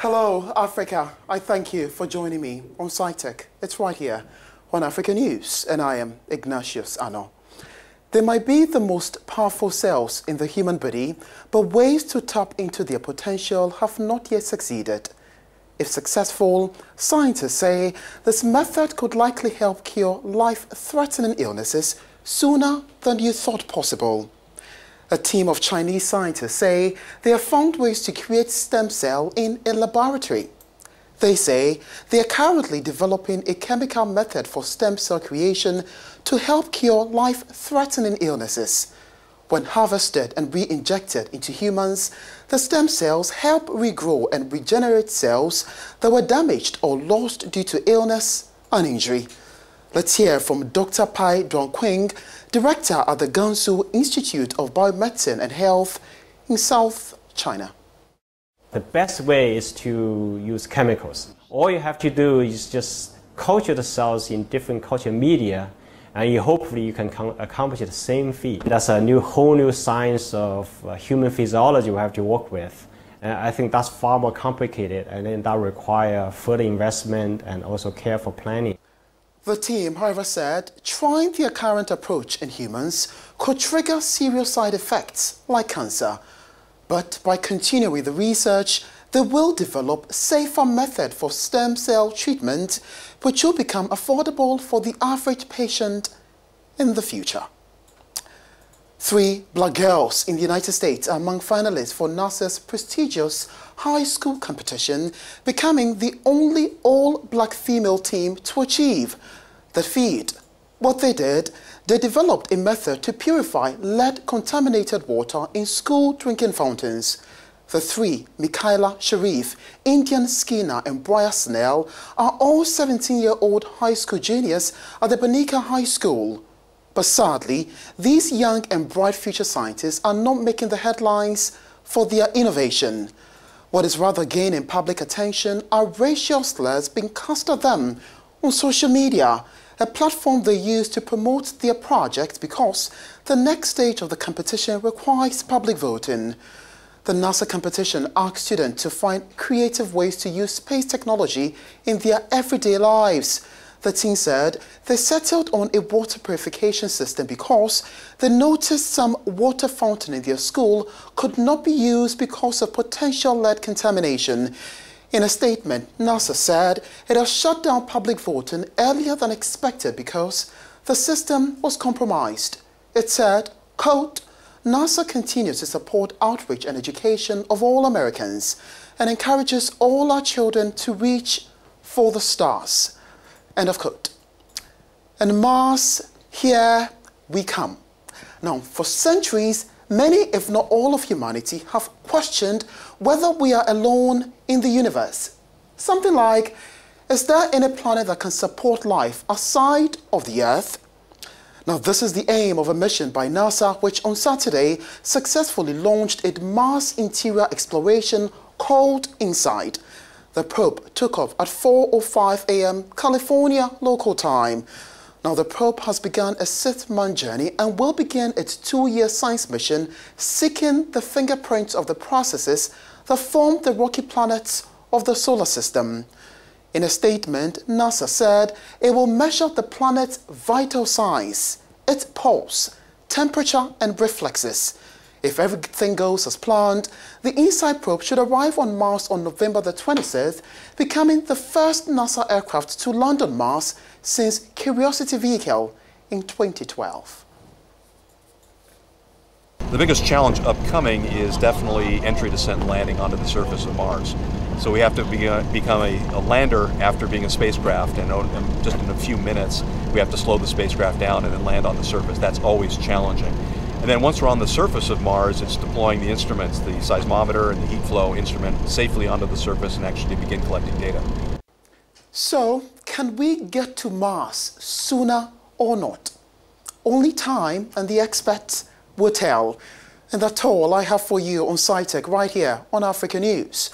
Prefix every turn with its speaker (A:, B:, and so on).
A: Hello, Africa. I thank you for joining me on Sci Tech. It's right here on Africanews, and I am Ignatius Ano. They might be the most powerful cells in the human body, but ways to tap into their potential have not yet succeeded. If successful, scientists say this method could likely help cure life-threatening illnesses sooner than you thought possible. A team of Chinese scientists say they have found ways to create stem cell in a laboratory. They say they are currently developing a chemical method for stem cell creation to help cure life-threatening illnesses. When harvested and re-injected into humans, the stem cells help regrow and regenerate cells that were damaged or lost due to illness and injury. Let's hear from Dr. Pai Duanqing, director at the Gansu Institute of Biomedicine and Health in South China.
B: The best way is to use chemicals. All you have to do is just culture the cells in different culture media, and hopefully you can accomplish the same feat. That's a whole new science of human physiology we have to work with. And I think that's far more complicated, and then that requires further investment and also careful planning.
A: The team, however, said trying their current approach in humans could trigger serious side effects like cancer. But by continuing the research, they will develop safer method for stem cell treatment, which will become affordable for the average patient in the future. 3 black girls in the United States are among finalists for NASA's prestigious high school competition, becoming the only all-black female team to achieve that feat. What they did, they developed a method to purify lead-contaminated water in school drinking fountains. The 3, Michaela Sharif, Indian Skinner, and Briar Snell, are all 17-year-old high school juniors at the Banika High School. But sadly, these young and bright future scientists are not making the headlines for their innovation. What is rather gaining public attention are racial slurs being cast at them on social media, a platform they use to promote their project because the next stage of the competition requires public voting. The NASA competition asks students to find creative ways to use space technology in their everyday lives. The team said they settled on a water purification system because they noticed some water fountain in their school could not be used because of potential lead contamination. In a statement, NASA said it has shut down public voting earlier than expected because the system was compromised. It said, quote, NASA continues to support outreach and education of all Americans and encourages all our children to reach for the stars. End of quote. And Mars, here we come. Now, for centuries, many, if not all of humanity, have questioned whether we are alone in the universe. Something like, is there any planet that can support life aside of the Earth? Now, this is the aim of a mission by NASA, which on Saturday successfully launched a Mars interior exploration called InSight. The probe took off at 4:05 a.m. California local time. Now, the probe has begun a 6-month journey and will begin its 2-year science mission seeking the fingerprints of the processes that form the rocky planets of the solar system. In a statement, NASA said it will measure the planet's vital signs, its pulse, temperature, and reflexes. If everything goes as planned, the InSight probe should arrive on Mars on November the 26th, becoming the first NASA aircraft to land on Mars since Curiosity vehicle in 2012.
C: The biggest challenge upcoming is definitely entry, descent, and landing onto the surface of Mars. So we have to become a lander after being a spacecraft, and just in a few minutes we have to slow the spacecraft down and then land on the surface. That's always challenging. And then once we're on the surface of Mars, it's deploying the instruments, the seismometer and the heat flow instrument, safely onto the surface and actually begin collecting data.
A: So, can we get to Mars sooner or not? Only time and the experts will tell. And that's all I have for you on Sci Tech right here on Africanews.